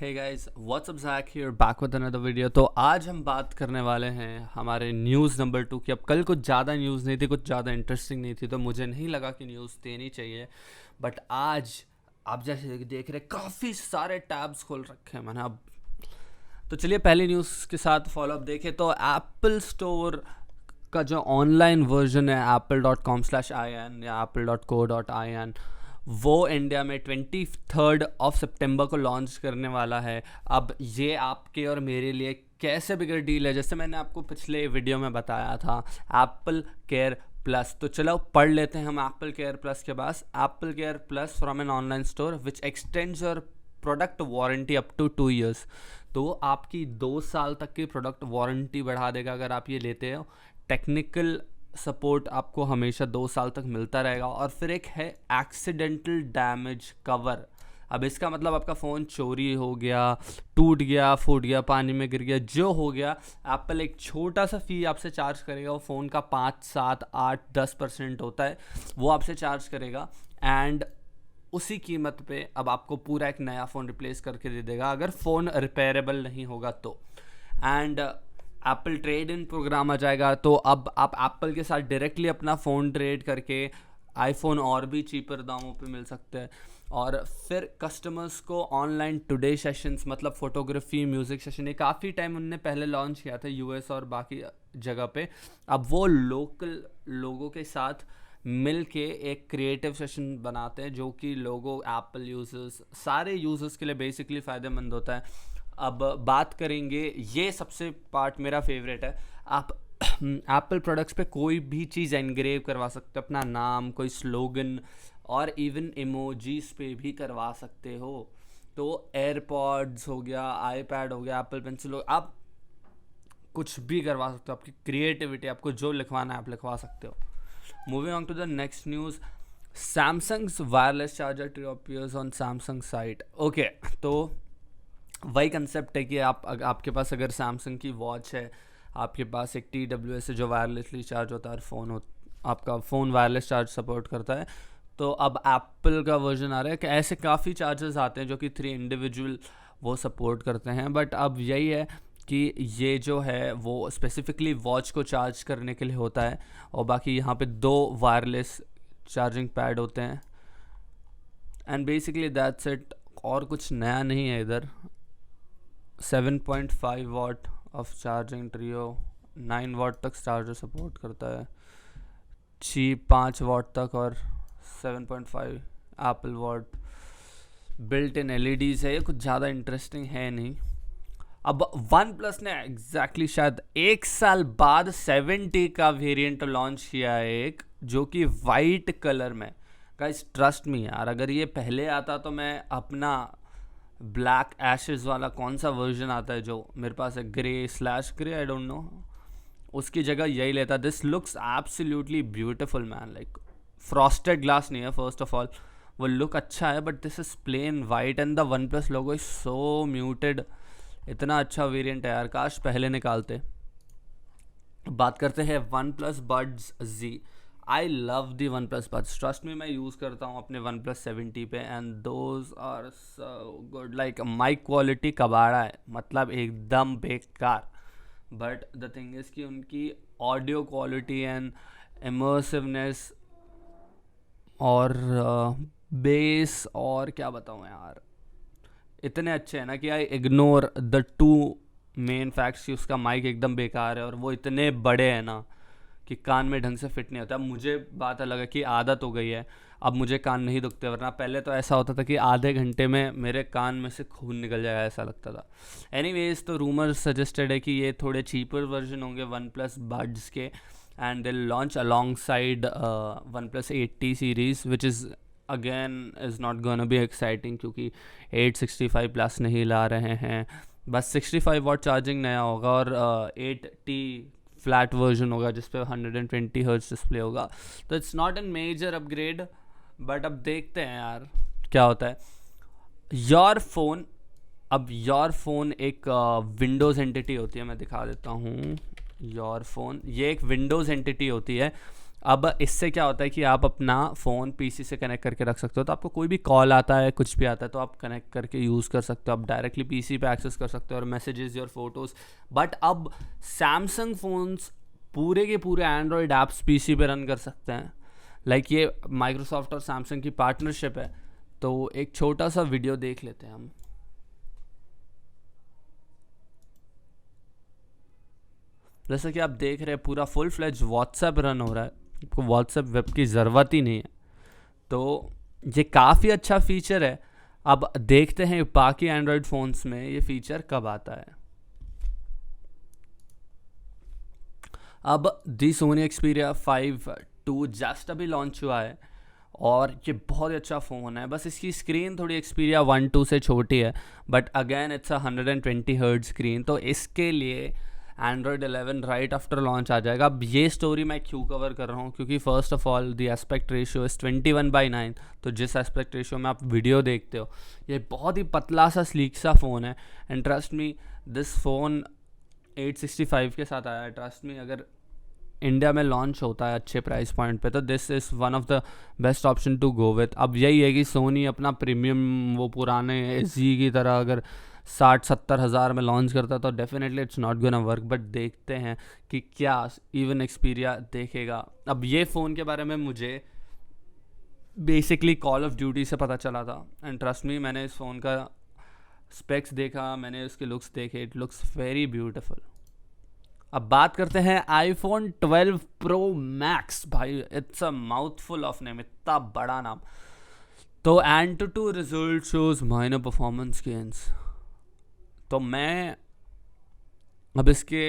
Hey guys what's up Zack here back with another video. तो आज हम बात करने वाले हैं हमारे न्यूज़ नंबर 2 की। अब कल कुछ ज़्यादा न्यूज़ नहीं थी, कुछ ज़्यादा इंटरेस्टिंग नहीं थी, तो मुझे नहीं लगा कि न्यूज़ देनी चाहिए। बट आज आप जैसे देख रहे काफ़ी सारे टैब्स खोल रखे हैं मैंने अब। तो चलिए पहली न्यूज़ के साथ फॉलोअप देखें। तो एप्पल स्टोर का जो ऑनलाइन वर्जन है apple.com/in या apple.co.in वो इंडिया में 23 सितंबर को लॉन्च करने वाला है। अब ये आपके और मेरे लिए कैसे बिगड़ डील है, जैसे मैंने आपको पिछले वीडियो में बताया था एप्पल केयर प्लस। तो चलो पढ़ लेते हैं हम एप्पल केयर प्लस के पास। Apple care plus from an online store which extends your product warranty up to 2 years. तो आपकी 2 साल तक की प्रोडक्ट वारंटी बढ़ा देगा अगर आप ये लेते हो। टेक्निकल सपोर्ट आपको हमेशा 2 साल तक मिलता रहेगा। और फिर एक है एक्सीडेंटल डैमेज कवर। अब इसका मतलब आपका फ़ोन चोरी हो गया, टूट गया, फूट गया, पानी में गिर गया, जो हो गया, एप्पल एक छोटा सा फ़ी आपसे चार्ज करेगा। वो फ़ोन का 5, 7, 8, 10% होता है, वो आपसे चार्ज करेगा। एंड उसी कीमत पे अब आपको पूरा एक नया फ़ोन रिप्लेस करके दे देगा अगर फ़ोन रिपेयरेबल नहीं होगा तो। And Apple trade in programme आ जाएगा। तो अब आप एप्पल के साथ डायरेक्टली अपना फ़ोन ट्रेड करके आईफोन और भी चीपर दामों पे मिल सकते हैं। और फिर कस्टमर्स को ऑनलाइन टुडे सेशंस, मतलब फ़ोटोग्राफी, म्यूज़िक सेशन, ये काफ़ी टाइम उनने पहले लॉन्च किया था यूएस और बाकी जगह पे। अब वो लोकल लोगों के साथ मिल के एक क्रिएटिव सेशन बनाते हैं जो कि लोगों, एप्पल यूज़र्स, सारे यूज़र्स के लिए बेसिकली फ़ायदेमंद होता है। अब बात करेंगे, ये सबसे पार्ट मेरा फेवरेट है, आप एप्पल प्रोडक्ट्स पे कोई भी चीज़ एनग्रेव करवा सकते हो, अपना नाम, कोई स्लोगन, और इवन इमोजीज पे भी करवा सकते हो। तो एयरपॉड्स हो गया, आईपैड हो गया, एप्पल पेंसिल हो, आप कुछ भी करवा सकते हो। आपकी क्रिएटिविटी, आपको जो लिखवाना है आप लिखवा सकते हो। Moving on to the next news, Samsung's wireless charger two appears on Samsung site. Okay, तो वही कंसेप्ट है कि आपके पास अगर सैमसंग की वॉच है, आपके पास एक TWS है जो वायरलेसली चार्ज होता है और आपका फ़ोन वायरलेस चार्ज सपोर्ट करता है। तो अब एप्पल का वर्जन आ रहा है कि ऐसे काफ़ी चार्जर्स आते हैं जो कि 3 इंडिविजुअल वो सपोर्ट करते हैं। बट अब यही है कि ये जो है वो स्पेसिफिकली वॉच को चार्ज करने के लिए होता है, और बाकी यहाँ पे 2 वायरलेस चार्जिंग पैड होते हैं। एंड बेसिकली दैट्स इट, और कुछ नया नहीं है इधर। 7.5 वाट ऑफ चार्जिंग ट्रियो, 9 वाट तक चार्जर सपोर्ट करता है, 5 वाट तक, और 7.5 Apple watt. Built in LEDs है, ये कुछ ज़्यादा इंटरेस्टिंग है नहीं। अब वन प्लस ने एग्जैक्टली शायद 1 साल बाद 70 का वेरिएंट लॉन्च किया है, एक जो कि वाइट कलर में। गाइस ट्रस्ट मी यार, अगर ये पहले आता तो मैं अपना ब्लैक एशेस वाला कौन सा वर्जन आता है जो मेरे पास है, ग्रे/ग्रे, आई डोंट नो, उसकी जगह यही लेता। This looks absolutely beautiful man, like frosted glass नहीं है फर्स्ट ऑफ ऑल, वो लुक अच्छा है, but this is plain white and the one plus logo is so muted. इतना अच्छा वेरिएंट है यार, काश पहले निकालते। बात करते हैं OnePlus buds Z। I love the OnePlus buds, trust me, मैं यूज़ करता हूँ अपने वन प्लस 70 पे, and those are so good. Like mic quality कबाड़ा है, मतलब एकदम बेकार। बट द थिंग इज़ कि उनकी ऑडियो क्वालिटी एंड इमर्सिवनेस और बेस, और क्या बताऊँ यार, इतने अच्छे हैं ना कि I ignore the 2 main facts कि उसका माइक एकदम बेकार है और वो इतने बड़े हैं ना कि कान में ढंग से फिट नहीं होता। अब मुझे बात अलग है कि आदत हो गई है, अब मुझे कान नहीं दुखते, वरना पहले तो ऐसा होता था कि आधे घंटे में मेरे कान में से खून निकल जाएगा, ऐसा लगता था। एनीवेज, तो रूमर सजेस्टेड है कि ये थोड़े चीपर वर्जन होंगे वन प्लस बड्स के, and they launch along side one plus 80 series which is again is not gonna be exciting, क्योंकि 865 प्लस नहीं ला रहे हैं। बस 65 वाट चार्जिंग नया होगा, और 8T फ्लैट वर्जन होगा जिस पे 120 हर्ट्ज डिस्प्ले होगा। तो it's not an major upgrade, but अब देखते हैं यार क्या होता है। योर फोन, अब योर फोन एक विंडोज़ एंटिटी होती है, मैं दिखा देता हूँ। योर फोन ये एक विंडोज़ एंटिटी होती है, अब इससे क्या होता है कि आप अपना फ़ोन पीसी से कनेक्ट करके रख सकते हो, तो आपको कोई भी कॉल आता है, कुछ भी आता है, तो आप कनेक्ट करके यूज़ कर सकते हो, आप डायरेक्टली पीसी पे एक्सेस कर सकते हो और मैसेजेस और फोटोज़। बट अब सैमसंग फ़ोन्स पूरे के पूरे एंड्रॉयड ऐप्स पीसी पे रन कर सकते हैं। लाइक ये माइक्रोसॉफ्ट और सैमसंग की पार्टनरशिप है। तो एक छोटा सा वीडियो देख लेते हैं हम। जैसा कि आप देख रहे हैं पूरा फुल फ्लेज व्हाट्सएप रन हो रहा है, आपको व्हाट्सएप वेब की ज़रूरत ही नहीं है। तो ये काफ़ी अच्छा फीचर है। अब देखते हैं बाकी एंड्रॉयड फ़ोन्स में ये फीचर कब आता है। अब दी सोनी एक्सपीरिया 5 जस्ट अभी लॉन्च हुआ है और ये बहुत ही अच्छा फ़ोन है। बस इसकी स्क्रीन थोड़ी एक्सपीरिया 1-2 से छोटी है, but again it's 120 hertz screen, तो इसके लिए एंड्रॉयड 11 राइट आफ्टर लॉन्च आ जाएगा। अब ये स्टोरी मैं क्यों कवर कर रहा हूँ, क्योंकि first of all the aspect ratio is 21/9। तो जिस एस्पेक्ट रेशियो में आप वीडियो देखते हो, ये बहुत ही पतला सा स्लीक सा फ़ोन है। And trust me, this phone 865 के साथ आया है। ट्रस्ट मी, अगर इंडिया में लॉन्च होता है अच्छे प्राइस पॉइंट पे, तो this is one of the best option to go with. अब यही है कि सोनी अपना प्रीमियम वो पुराने जी की तरह अगर 60-70 हज़ार में लॉन्च करता तो definitely it's not gonna work. But देखते हैं कि क्या इवन एक्सपीरिया देखेगा। अब ये फ़ोन के बारे में मुझे बेसिकली कॉल ऑफ ड्यूटी से पता चला था। एंड ट्रस्ट मी, मैंने इस फ़ोन का स्पेक्स देखा, मैंने उसके लुक्स देखे, इट लुक्स वेरी ब्यूटिफुल। अब बात करते हैं आईफोन 12 प्रो मैक्स। भाई it's a mouthful of name, इतना बड़ा नाम। तो AnTuTu result shows minor performance gains. तो मैं अब इसके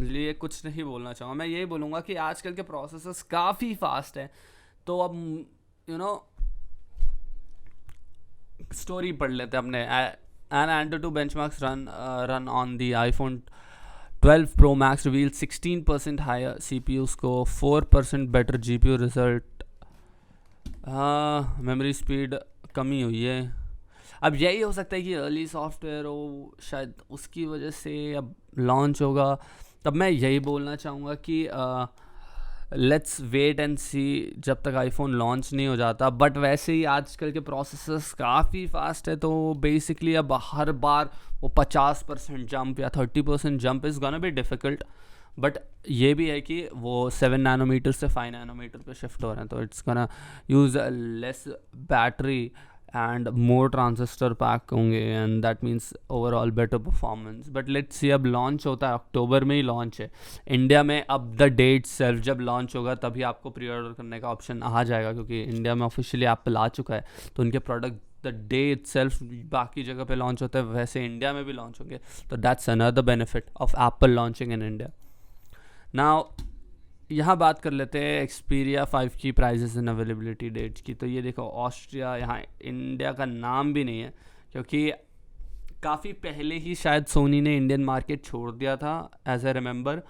लिए कुछ नहीं बोलना चाहूँगा, मैं यही बोलूँगा कि आजकल के प्रोसेसर्स काफ़ी फास्ट हैं। तो अब स्टोरी पढ़ लेते हैं अपने। An AnTuTu benchmarks run on the iPhone 12 Pro Max reveals 16% higher CPU score, 4% better GPU result, memory speed कमी हुई है। अब यही हो सकता है कि अर्ली सॉफ्टवेयर हो, शायद उसकी वजह से अब लॉन्च होगा। तब मैं यही बोलना चाहूँगा कि लेट्स वेट एंड सी जब तक आईफोन लॉन्च नहीं हो जाता। बट वैसे ही आजकल के प्रोसेसर्स काफ़ी फास्ट है, तो बेसिकली अब हर बार वो 50% जंप या 30% jump is gonna be difficult. But ये भी है कि वो 7 नैनोमीटर से 5 नैनोमीटर पे शिफ्ट हो रहे हैं, तो it's gonna use less battery and more transistor pack होंगे, and that means overall better performance. But let's see, अब लॉन्च होता है, अक्टूबर में ही लॉन्च है इंडिया में। अब द डेट सेल्फ जब लॉन्च होगा तभी आपको प्री ऑर्डर करने का ऑप्शन आ जाएगा, क्योंकि इंडिया में ऑफिशियली एप्पल आ चुका है। तो उनके product the day it self बाकी जगह पे लॉन्च होता है, वैसे इंडिया में भी लॉन्च होंगे। तो that's another benefit of Apple launching in India. Now यहाँ बात कर लेते हैं एक्सपीरिया 5 की प्राइजेस एंड अवेलेबिलिटी डेट्स की। तो ये देखो, ऑस्ट्रिया, यहाँ इंडिया का नाम भी नहीं है, क्योंकि काफ़ी पहले ही शायद सोनी ने इंडियन मार्केट छोड़ दिया था as a remember.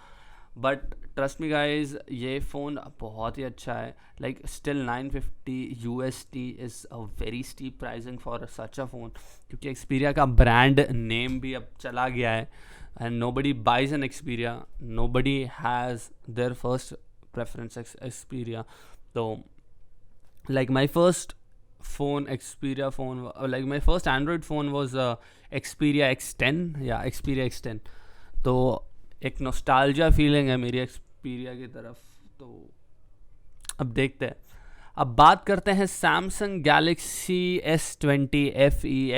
But trust me guys, ये फ़ोन बहुत ही अच्छा है। Like still 950 USD is a very steep pricing for such a phone, क्योंकि एक्सपीरिया का ब्रांड नेम भी अब चला गया है। And nobody buys an Xperia, nobody has their first preference Xperia. So like my first phone, Xperia phone, like my first Android phone was Xperia X10, yeah, Xperia X10. तो एक nostalgia feeling है मेरी Xperia की तरफ। तो अब देखते हैं। अब बात करते हैं सैमसंग गैलेक्सी S20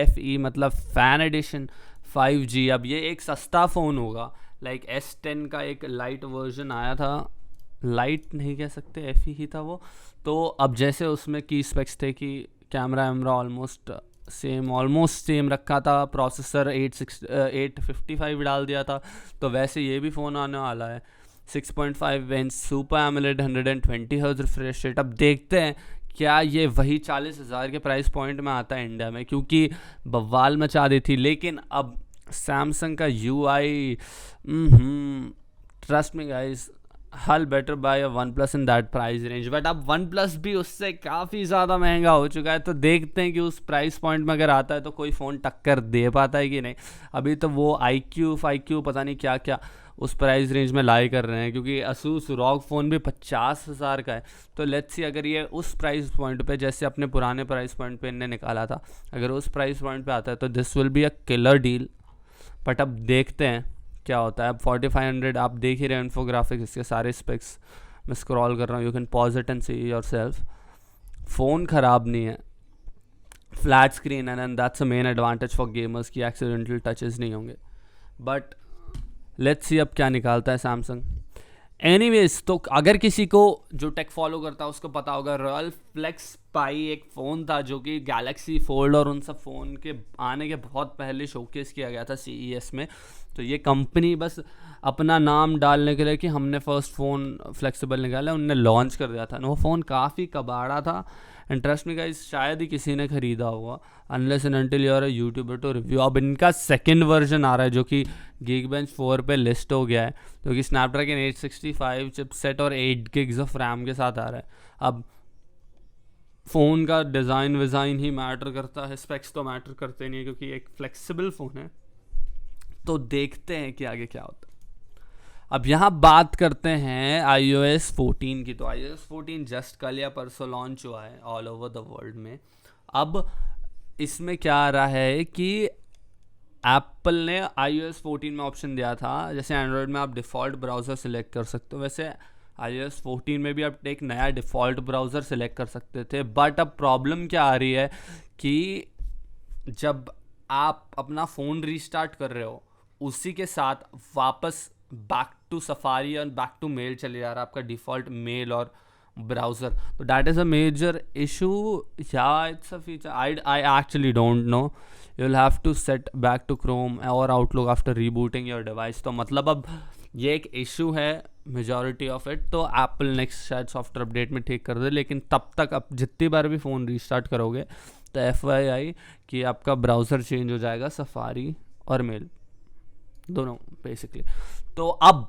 FE मतलब फैन एडिशन 5G। अब ये एक सस्ता फ़ोन होगा। लाइक S10 का एक लाइट वर्जन आया था, लाइट नहीं कह सकते, FE ही था वो। तो अब जैसे उसमें की स्पेक्स थे कि कैमरा ऑलमोस्ट सेम रखा था, प्रोसेसर 855 डाल दिया था, तो वैसे ये भी फ़ोन आने वाला है। 6.5 inch super AMOLED 120 hertz refresh rate. अब देखते हैं क्या ये वही 40,000 के प्राइस पॉइंट में आता है इंडिया में, क्योंकि बवाल मचा दी थी। लेकिन अब सैमसंग का UI, trust me guys, hell better by a OnePlus in that price range. But अब OnePlus भी उससे काफ़ी ज़्यादा महंगा हो चुका है, तो देखते हैं कि उस प्राइस पॉइंट में अगर आता है तो कोई फ़ोन टक्कर दे पाता है कि नहीं। अभी तो वो iQ, 5Q, पता नहीं क्या क्या उस प्राइस रेंज में लाई कर रहे हैं, क्योंकि Asus ROG फ़ोन भी 50,000 का है। तो लेट्स सी अगर ये उस प्राइस पॉइंट पे, जैसे अपने पुराने प्राइस पॉइंट पे इन्हें निकाला था, अगर उस प्राइस पॉइंट पे आता है तो this will be a killer deal. But अब देखते हैं क्या होता है। अब 4500 आप देख ही रहे हैं, इन्फोग्राफिक्स, इसके सारे स्पेक्स मैं स्क्रॉल कर रहा हूँ, you can pause it and see your self. Phone ख़राब नहीं है, फ्लैट स्क्रीन है, and that's a main advantage for gamers की एक्सीडेंटल टचेस नहीं होंगे। बट लेट्स सी अब क्या निकालता है सैमसंग। एनीवेज, तो अगर किसी को जो टेक फॉलो करता है उसको पता होगा, रॉयल फ्लेक्स पाई एक फ़ोन था जो कि गैलेक्सी फोल्ड और उन सब फ़ोन के आने के बहुत पहले शोकेस किया गया था CES में। तो ये कंपनी बस अपना नाम डालने के लिए कि हमने फर्स्ट फ़ोन फ्लेक्सिबल निकाला, उनने लॉन्च कर दिया था। वो फ़ोन काफ़ी कबाड़ा था, एंड ट्रस्ट मी गाइस, शायद ही किसी ने ख़रीदा होगा unless and until you are a YouTuber to review. अब इनका सेकंड वर्जन आ रहा है जो कि Geekbench 4 पे लिस्ट हो गया है, जो कि स्नैपड्रैगन 865 चिपसेट और 8 gigs ऑफ रैम के साथ आ रहा है। अब फ़ोन का डिज़ाइन विज़ाइन ही मैटर करता है, स्पेक्स तो मैटर करते नहीं है, क्योंकि एक फ्लेक्सिबल फ़ोन है। तो देखते हैं कि आगे क्या होता है। अब यहाँ बात करते हैं iOS 14 की। तो iOS 14 जस्ट कल या परसों लॉन्च हुआ है ऑल ओवर द वर्ल्ड में। अब इसमें क्या आ रहा है कि एप्पल ने iOS 14 में ऑप्शन दिया था, जैसे एंड्रॉयड में आप डिफ़ॉल्ट ब्राउज़र सिलेक्ट कर सकते हो, वैसे iOS 14 में भी आप एक नया डिफ़ॉल्ट ब्राउज़र सिलेक्ट कर सकते थे। बट अब प्रॉब्लम क्या आ रही है कि जब आप अपना फ़ोन रीस्टार्ट कर रहे हो, उसी के साथ वापस बैक टू सफारी और बैक टू मेल चले जा रहा है आपका डिफ़ॉल्ट मेल और ब्राउज़र। तो that is a major issue, या it's a feature, I actually don't know. You will have to set back to Chrome और Outlook after rebooting your device. तो मतलब अब ये एक इशू है मेजॉरिटी ऑफ इट। तो एप्पल नेक्स्ट शायद सॉफ्टवेयर अपडेट में ठीक कर दे, लेकिन तब तक अब जितनी बार भी फ़ोन रीस्टार्ट करोगे तो FYI कि आपका ब्राउज़र चेंज हो जाएगा, सफारी और मेल दोनों बेसिकली। तो अब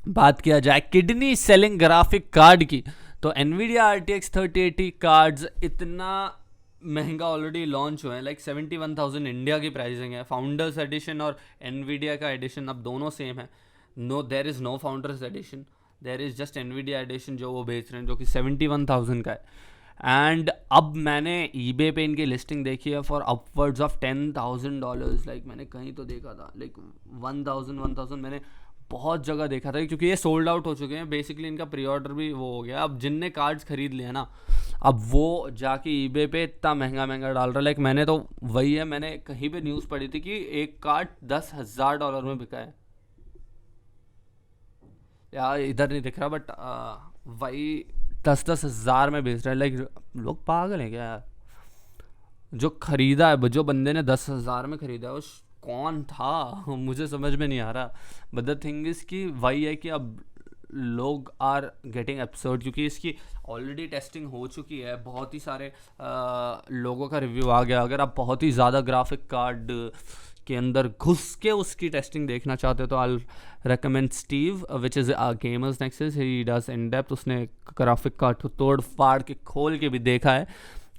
बात किया जाए किडनी सेलिंग ग्राफिक कार्ड की, तो NVIDIA RTX 3080 कार्ड्स इतना महंगा ऑलरेडी लॉन्च हुए हैं, लाइक 71,000 इंडिया की प्राइसिंग है। फाउंडर्स एडिशन और NVIDIA का एडिशन अब दोनों सेम है। No, there is no founders edition, there is just NVIDIA edition जो वो बेच रहे हैं, जो कि 71,000 का है। एंड अब मैंने eBay पे इनकी लिस्टिंग देखी है फॉर अपवर्ड्स ऑफ $10,000। लाइक मैंने कहीं तो देखा था लाइक 1,000 मैंने बहुत जगह देखा था, क्योंकि ये सोल्ड आउट हो चुके हैं बेसिकली। इनका प्री ऑर्डर भी वो हो गया। अब जिनने कार्ड्स खरीद लिया ना, अब वो जाके eBay पे इतना महंगा महंगा डाल रहा है। लाइक मैंने तो वही है, मैंने कहीं पे न्यूज़ पढ़ी थी कि एक कार्ड $10,000 में बिका है। यार इधर नहीं दिख रहा, बट वही 10,000 में बेच रहा है। लाइक लोग पागल हैं क्या यार। जो खरीदा है, जो बंदे ने 10,000 में खरीदा है, वो कौन था मुझे समझ में नहीं आ रहा। बट द थिंग इज़ कि वही है कि अब लोग आर गेटिंग एब्सर्ड, क्योंकि इसकी ऑलरेडी टेस्टिंग हो चुकी है, बहुत ही सारे लोगों का रिव्यू आ गया। अगर आप बहुत ही ज़्यादा ग्राफिक कार्ड के अंदर घुस के उसकी टेस्टिंग देखना चाहते हो तो I recommend Steve, which is gamers nexus. He does in depth, उसने ग्राफिक कार्ड को तोड़ फाड़ के खोल के भी देखा है।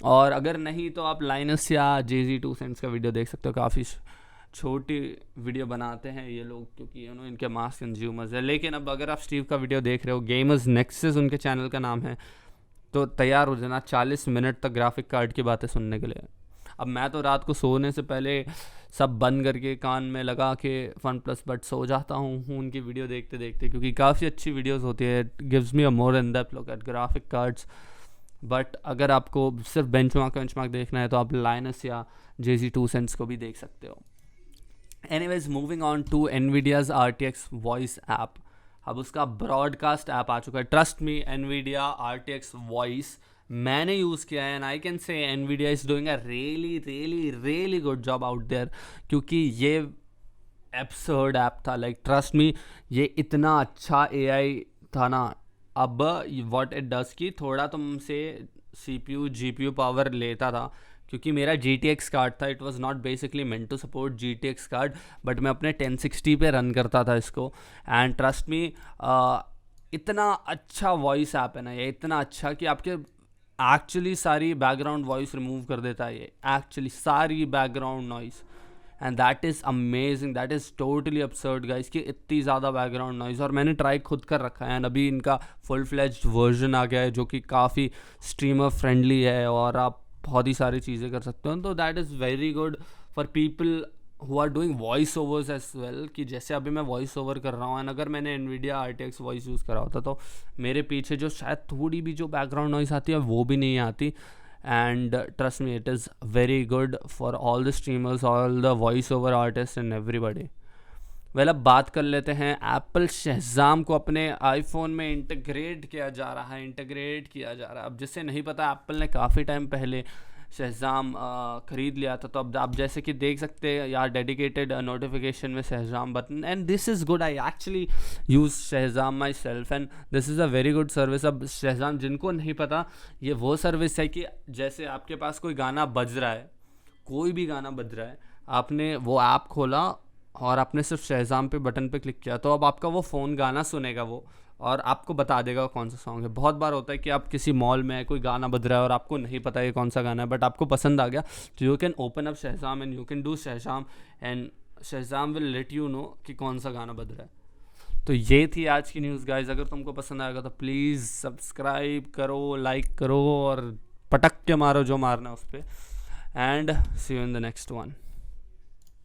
और अगर नहीं तो आप लाइनस या JZ2 का वीडियो देख सकते हो। काफ़ी छोटी वीडियो बनाते हैं ये लोग, क्योंकि इनके मास कंज्यूमर्स है। लेकिन अब अगर आप स्टीव का वीडियो देख रहे हो, गेमर्स नेक्सस उनके चैनल का नाम है, तो तैयार हो जाना 40 मिनट तक ग्राफिक कार्ड की बातें सुनने के लिए। अब मैं तो रात को सोने से पहले सब बंद करके कान में लगा के OnePlus बट सो जाता हूँ उनकी वीडियो देखते देखते, क्योंकि काफ़ी अच्छी वीडियोस होती है। It gives me a more in depth look at graphic cards. But अगर आपको सिर्फ बेंचमार्क देखना है तो आप लाइनस या JZ2 को भी देख सकते हो। Anyways, moving on to NVIDIA's RTX voice app. अब उसका ब्रॉडकास्ट ऐप आ चुका है। Trust me, NVIDIA RTX voice मैंने यूज़ किया है, and I can say NVIDIA is doing a really good job out there, क्योंकि ये एब्सर्ड ऐप था। लाइक ट्रस्ट मी, ये इतना अच्छा AI था ना। अब व्हाट इट डज कि थोड़ा तुमसे CPU GPU पावर लेता था, क्योंकि मेरा GTX कार्ड था। It was not basically meant to support GTX card, but मैं अपने 1060 पे रन करता था इसको। एंड ट्रस्ट मी, इतना अच्छा वॉइस ऐप है ना ये, इतना अच्छा कि आपके एक्चुअली सारी बैकग्राउंड वॉइस रिमूव कर देता है ये, एक्चुअली सारी background noise. And that is amazing, that is totally absurd guys कि इतनी ज़्यादा बैकग्राउंड नॉइज़। और मैंने ट्राई खुद कर रखा है एंड अभी इनका फुल फ्लेज्ड वर्जन आ गया है जो कि काफ़ी स्ट्रीमर फ्रेंडली है और आप बहुत ही सारी चीज़ें कर सकते हो। तो that is very good for people who are doing voice overs as well, कि जैसे अभी मैं वॉइस ओवर कर रहा हूँ एंड अगर मैंने NVIDIA RTX वॉइस यूज़ करा होता तो मेरे पीछे जो शायद थोड़ी भी जो बैकग्राउंड नॉइज़ आती है वो भी नहीं आती। And trust me, it is very good for all the streamers, all the voice over artist and everybody. Well, अब बात कर लेते हैं, एप्पल शहज़ाम को अपने आईफोन में इंटीग्रेट किया जा रहा है। अब जिससे नहीं पता, एप्पल ने काफ़ी टाइम पहले शहज़ाम ख़रीद लिया था। तो अब आप जैसे कि देख सकते हैं यार, डेडिकेटेड नोटिफिकेशन में Shazam button, and this is good. I actually use Shazam myself and this is a very good service. अब शहज़ाम, जिनको नहीं पता, ये वो सर्विस है कि जैसे आपके पास कोई गाना बज रहा है, कोई भी गाना बज रहा है, आपने वो ऐप खोला और आपने सिर्फ शहज़ाम पे बटन पे क्लिक किया, तो अब आपका वो फ़ोन गाना सुनेगा वो, और आपको बता देगा कौन सा सॉन्ग है। बहुत बार होता है कि आप किसी मॉल में कोई गाना बज रहा है और आपको नहीं पता ये कौन सा गाना है, बट आपको पसंद आ गया, तो you can open up Shazam and you can do Shazam and Shazam will let you know कि कौन सा गाना बज रहा है। तो ये थी आज की न्यूज़ गाइज। अगर तुमको पसंद आएगा तो प्लीज़ सब्सक्राइब करो, लाइक करो और पटक के मारो जो मारना है उस पर। And see you in the next one.